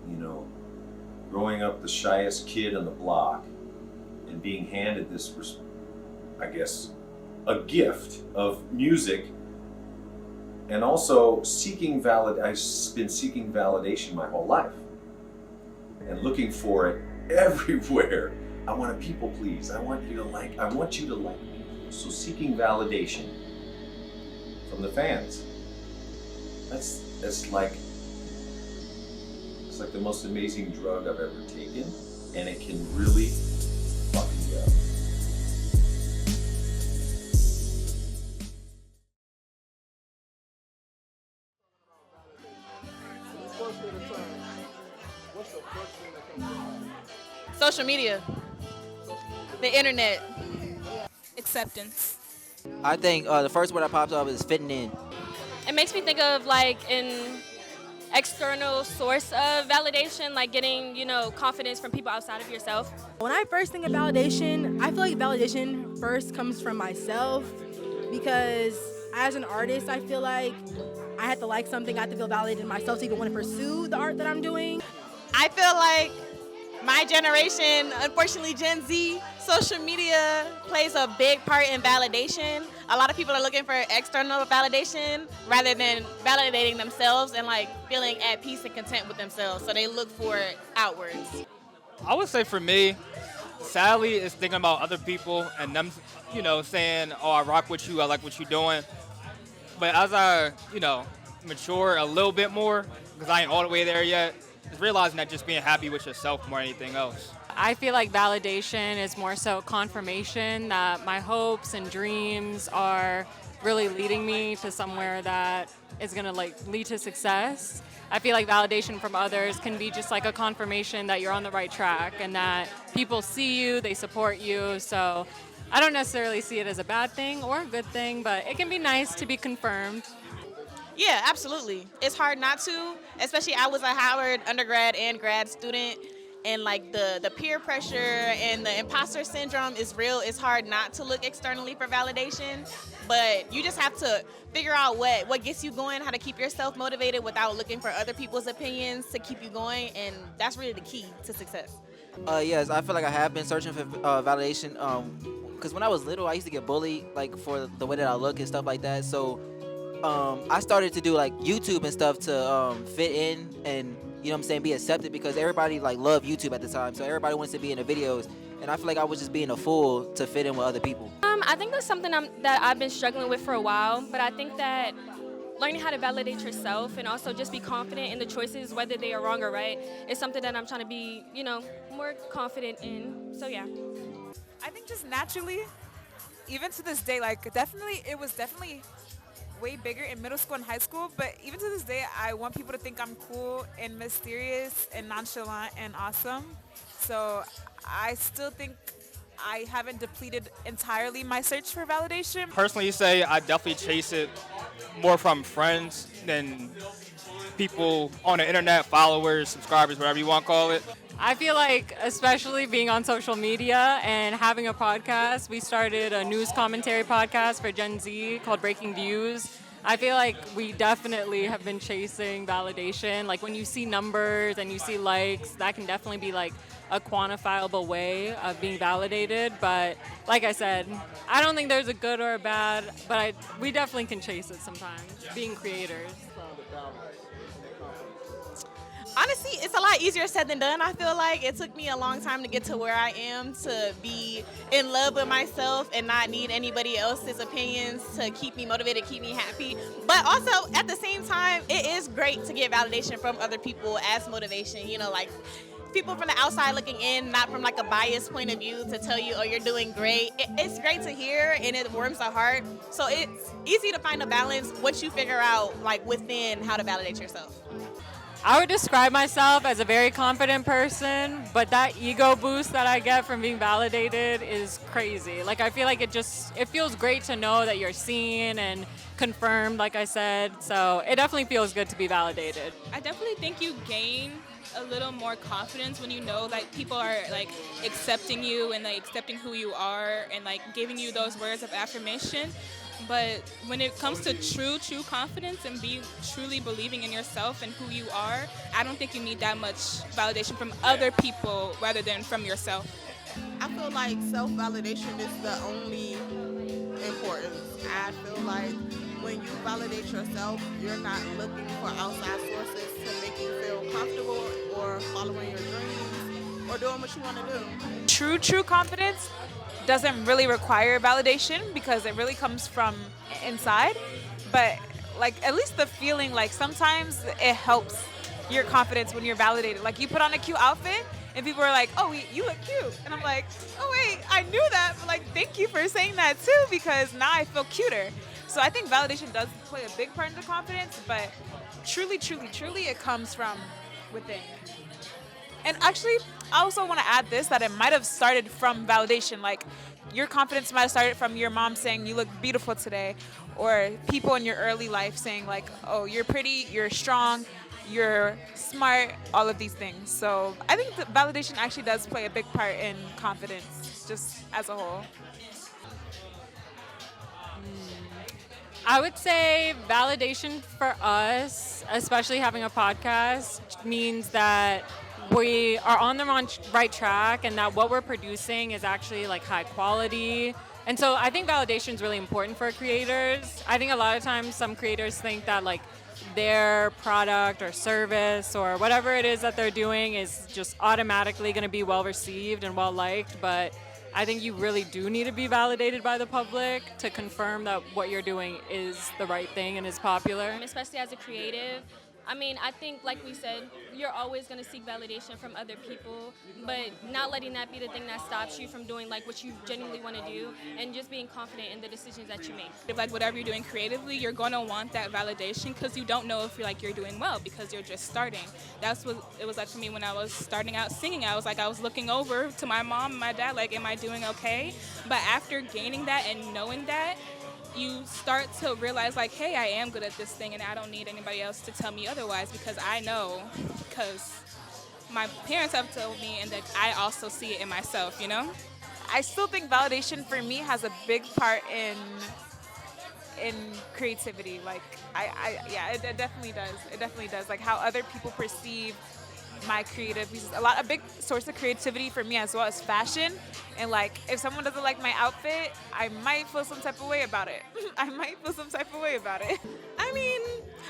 you know, growing up the shyest kid on the block and being handed this, I guess, a gift of music, and also seeking I've been seeking validation my whole life and looking for it everywhere. I want to people please. I want you to like me. So seeking validation from the fans. It's like the most amazing drug I've ever taken, and it can really fuck you up. Social media, the internet. Acceptance. I think the first word that pops up is fitting in. It makes me think of like an external source of validation, like getting, confidence from people outside of yourself. When I first think of validation, I feel like validation first comes from myself, because as an artist, I feel like I have to like something, I have to feel validated in myself to even want to pursue the art that I'm doing. I feel like my generation, unfortunately Gen Z, social media plays a big part in validation. A lot of people are looking for external validation rather than validating themselves and like feeling at peace and content with themselves. So they look for it outwards. I would say for me, sadly, it's thinking about other people and them, saying, oh, I rock with you, I like what you're doing. But as I, mature a little bit more, because I ain't all the way there yet, is realizing that just being happy with yourself more than anything else. I feel like validation is more so confirmation that my hopes and dreams are really leading me to somewhere that is going to lead to success. I feel like validation from others can be just like a confirmation that you're on the right track and that people see you, they support you. So I don't necessarily see it as a bad thing or a good thing, but it can be nice to be confirmed. Yeah, absolutely. It's hard not to, especially I was a Howard undergrad and grad student, and like the peer pressure and the imposter syndrome is real. It's hard not to look externally for validation, but you just have to figure out what gets you going, how to keep yourself motivated without looking for other people's opinions to keep you going, and that's really the key to success. Yes, I feel like I have been searching for validation. Because when I was little, I used to get bullied for the way that I look and stuff like that. So I started to do YouTube and stuff to fit in and be accepted, because everybody loved YouTube at the time. So everybody wants to be in the videos, and I feel like I was just being a fool to fit in with other people. I think that's something that I've been struggling with for a while, but I think that learning how to validate yourself and also just be confident in the choices, whether they are wrong or right, is something that I'm trying to be, more confident in. So yeah. I think just naturally, even to this day, it was definitely way bigger in middle school and high school, but even to this day, I want people to think I'm cool and mysterious and nonchalant and awesome. So I still think I haven't depleted entirely my search for validation. Personally, say I definitely chase it more from friends than people on the internet, followers, subscribers, whatever you want to call it. I feel like, especially being on social media and having a podcast, we started a news commentary podcast for Gen Z called Breaking Views. I feel like we definitely have been chasing validation. Like when you see numbers and you see likes, that can definitely be a quantifiable way of being validated. But like I said, I don't think there's a good or a bad, but we definitely can chase it sometimes, being creators. Honestly, it's a lot easier said than done. I feel like it took me a long time to get to where I am, to be in love with myself and not need anybody else's opinions to keep me motivated, keep me happy. But also, at the same time, it is great to get validation from other people as motivation. People from the outside looking in, not from a biased point of view, to tell you, oh, you're doing great. It's great to hear, and it warms the heart. So it's easy to find a balance once you figure out within how to validate yourself. I would describe myself as a very confident person, but that ego boost that I get from being validated is crazy. I feel like it feels great to know that you're seen and confirmed, like I said. So it definitely feels good to be validated. I definitely think you gain a little more confidence when you know people are accepting you and accepting who you are and giving you those words of affirmation. But when it comes to true confidence and truly believing in yourself and who you are, I don't think you need that much validation from other people rather than from yourself. I feel like self-validation is the only importance. I feel like when you validate yourself, you're not looking for outside sources to make you feel comfortable or following your dreams or doing what you want to do. True confidence doesn't really require validation because it really comes from inside. But like at least the feeling, like sometimes it helps your confidence when you're validated. Like you put on a cute outfit and people are like, oh, you look cute. And I'm like, oh wait, I knew that, but like thank you for saying that too because now I feel cuter. So I think validation does play a big part in the confidence, but truly it comes from within. And actually, I also want to add this, that it might have started from validation. Like, your confidence might have started from your mom saying, you look beautiful today. Or people in your early life saying, like, oh, you're pretty, you're strong, you're smart, all of these things. So I think that validation actually does play a big part in confidence, just as a whole. I would say validation for us, especially having a podcast, means that we are on the right track and that what we're producing is actually like high quality. And so I think validation is really important for creators. I think a lot of times some creators think that like their product or service or whatever it is that they're doing is just automatically going to be well received and well liked, but I think you really do need to be validated by the public to confirm that what you're doing is the right thing and is popular. Especially as a creative, I mean, I think, like we said, you're always going to seek validation from other people, but not letting that be the thing that stops you from doing like what you genuinely want to do and just being confident in the decisions that you make. If like whatever you're doing creatively, you're going to want that validation because you don't know if you're doing well because you're just starting. That's what it was like for me when I was starting out singing. I was looking over to my mom and my dad like, am I doing okay? But after gaining that and knowing that, you start to realize like, hey, I am good at this thing and I don't need anybody else to tell me otherwise because I know, because my parents have told me and that I also see it in myself, you know? I still think validation for me has a big part in creativity. Like, it definitely does. It definitely does. Like how other people perceive my creative pieces. A big source of creativity for me as well is fashion. And like, if someone doesn't like my outfit, I might feel some type of way about it. I mean,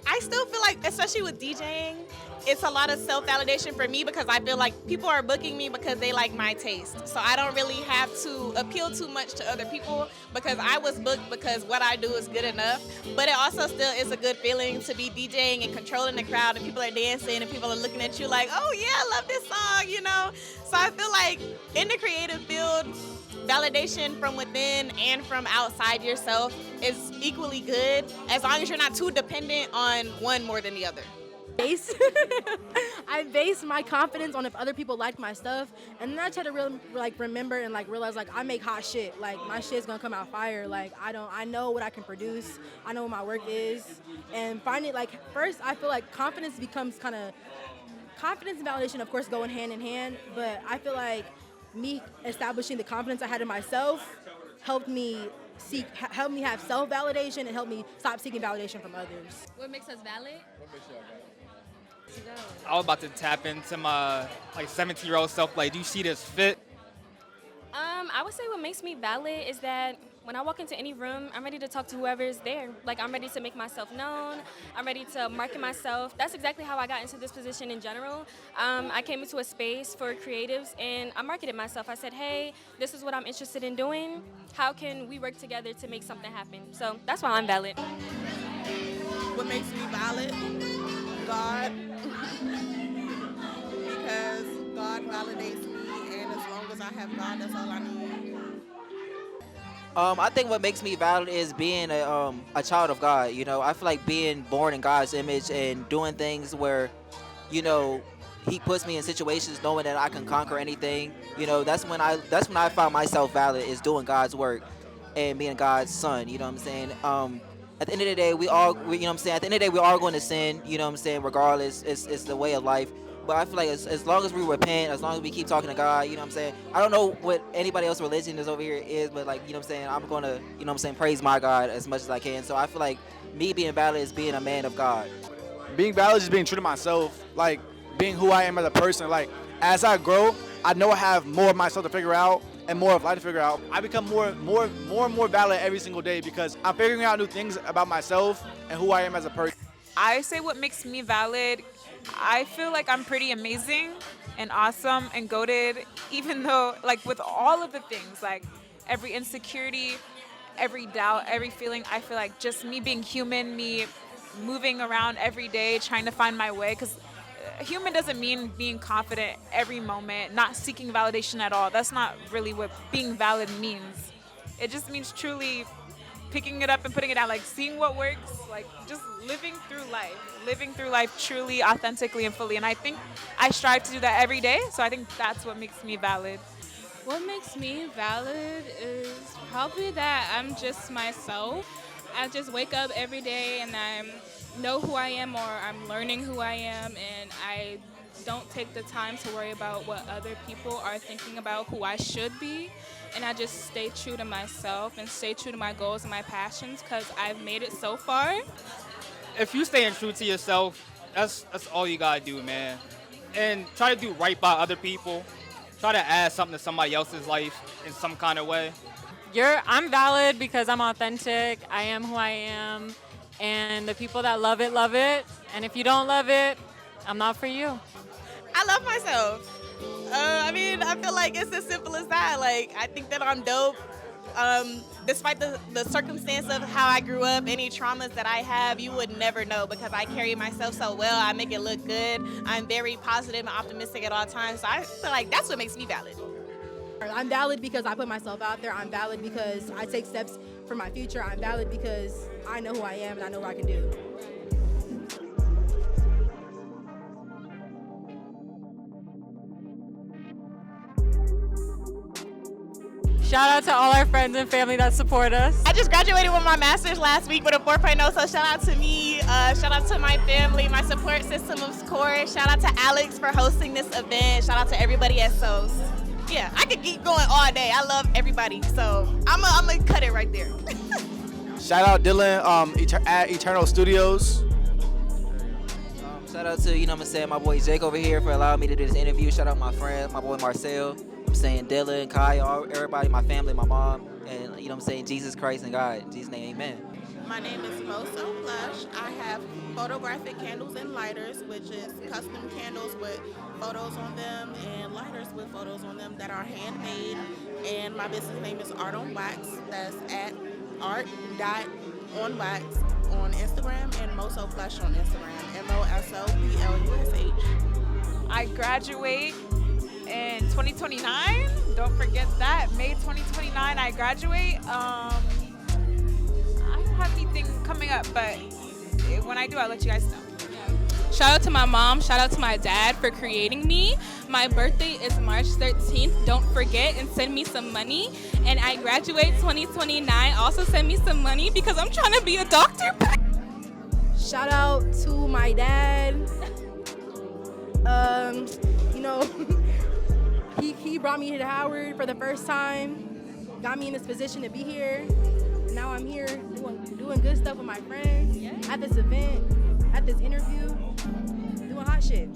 I still feel like, especially with DJing, it's a lot of self-validation for me because I feel like people are booking me because they like my taste. So I don't really have to appeal too much to other people because I was booked because what I do is good enough. But it also still is a good feeling to be DJing and controlling the crowd and people are dancing and people are looking at you like, oh yeah, I love this song, you know? So I feel like in the creative field, validation from within and from outside yourself is equally good as long as you're not too dependent on one more than the other. I base my confidence on if other people like my stuff, and then I try to remember and like realize like I make hot shit. Like my shit's gonna come out fire. Like I know what I can produce. I know what my work is, and finding like first I feel like confidence becomes confidence and validation of course going hand in hand, but I feel like me establishing the confidence I had in myself helped me have self-validation and helped me stop seeking validation from others. What makes us valid? I was about to tap into my 17-year-old self. Like, do you see this fit? I would say what makes me valid is that when I walk into any room, I'm ready to talk to whoever is there. Like, I'm ready to make myself known. I'm ready to market myself. That's exactly how I got into this position in general. I came into a space for creatives, and I marketed myself. I said, hey, this is what I'm interested in doing. How can we work together to make something happen? So that's why I'm valid. What makes me valid? God. Because God validates me, and as long as I have God, that's all I need. I think what makes me valid is being a child of God. You know, I feel like being born in God's image and doing things where, you know, He puts me in situations knowing that I can conquer anything. You know, that's when I found myself valid, is doing God's work and being God's son. You know what I'm saying? At the end of the day, you know what I'm saying? At the end of the day, we are going to sin. You know what I'm saying? Regardless, it's the way of life. But I feel like as long as we repent, as long as we keep talking to God, you know what I'm saying? I don't know what anybody else's religion is over here is, but like, you know what I'm saying? I'm going to, you know what I'm saying, praise my God as much as I can. So I feel like me being valid is being a man of God. Being valid is being true to myself, like being who I am as a person. Like as I grow, I know I have more of myself to figure out and more of life to figure out. I become more and more valid every single day because I'm figuring out new things about myself and who I am as a person. I say what makes me valid. I feel like I'm pretty amazing and awesome and goated, even though, like, with all of the things, like every insecurity, every doubt, every feeling, I feel like just me being human, me moving around every day, trying to find my way. Because human doesn't mean being confident every moment, not seeking validation at all. That's not really what being valid means. It just means truly picking it up and putting it down, like seeing what works, like just living through life truly, authentically, and fully. And I think I strive to do that every day. So I think that's what makes me valid. What makes me valid is probably that I'm just myself. I just wake up every day and I know who I am, or I'm learning who I am, and I don't take the time to worry about what other people are thinking about who I should be. And I just stay true to myself and stay true to my goals and my passions because I've made it so far. If you staying true to yourself, that's all you gotta do, man. And try to do right by other people. Try to add something to somebody else's life in some kind of way. I'm valid because I'm authentic. I am who I am. And the people that love it, love it. And if you don't love it, I'm not for you. I love myself. I mean, I feel like it's as simple as that. Like, I think that I'm dope. Despite the circumstance of how I grew up, any traumas that I have, you would never know because I carry myself so well. I make it look good. I'm very positive and optimistic at all times. So I feel like that's what makes me valid. I'm valid because I put myself out there. I'm valid because I take steps for my future. I'm valid because I know who I am and I know what I can do. Shout out to all our friends and family that support us. I just graduated with my master's last week with a 4.0, so shout out to me, shout out to my family, my support system, of course. Shout out to Alex for hosting this event. Shout out to everybody at SOST. Yeah, I could keep going all day. I love everybody, so I'm gonna cut it right there. Shout out Dylan at Eternal Studios. Shout out to, you know what I'm saying, my boy Jake over here for allowing me to do this interview. Shout out my friend, my boy Marcel. I'm saying Dylan, Kai, everybody, my family, my mom, and you know what I'm saying, Jesus Christ and God. In Jesus' name, amen. My name is Moso Blush. I have photographic candles and lighters, which is custom candles with photos on them and lighters with photos on them that are handmade. And my business name is Art on Wax. That's at art.onwax on Instagram and Moso Blush on Instagram. MOSOPLUSH. I graduate in 2029. Don't forget that. May 2029, I graduate. I don't have anything coming up, but when I do, I'll let you guys know. Shout out to my mom, shout out to my dad for creating me. My birthday is March 13th. Don't forget and send me some money. And I graduate 2029. Also send me some money because I'm trying to be a doctor. Shout out to my dad. You know, he brought me to Howard for the first time, got me in this position to be here. Now I'm here doing good stuff with my friends, at this event, at this interview, doing hot shit.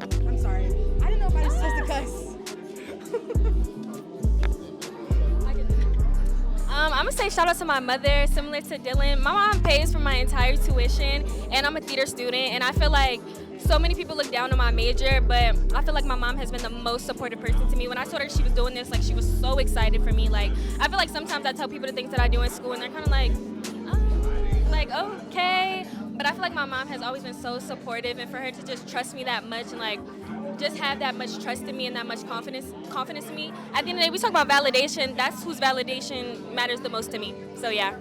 I'm sorry. I didn't know if I was supposed to cuss. I'm gonna say shout out to my mother, similar to Dylan. My mom pays for my entire tuition, and I'm a theater student, and I feel like so many people look down on my major, but I feel like my mom has been the most supportive person to me. When I told her she was doing this, like, she was so excited for me. Like, I feel like sometimes I tell people the things that I do in school, and they're kind of like, okay. But I feel like my mom has always been so supportive, and for her to just trust me that much and, like, just have that much trust in me and that much confidence in me. At the end of the day, we talk about validation. That's whose validation matters the most to me. So, yeah.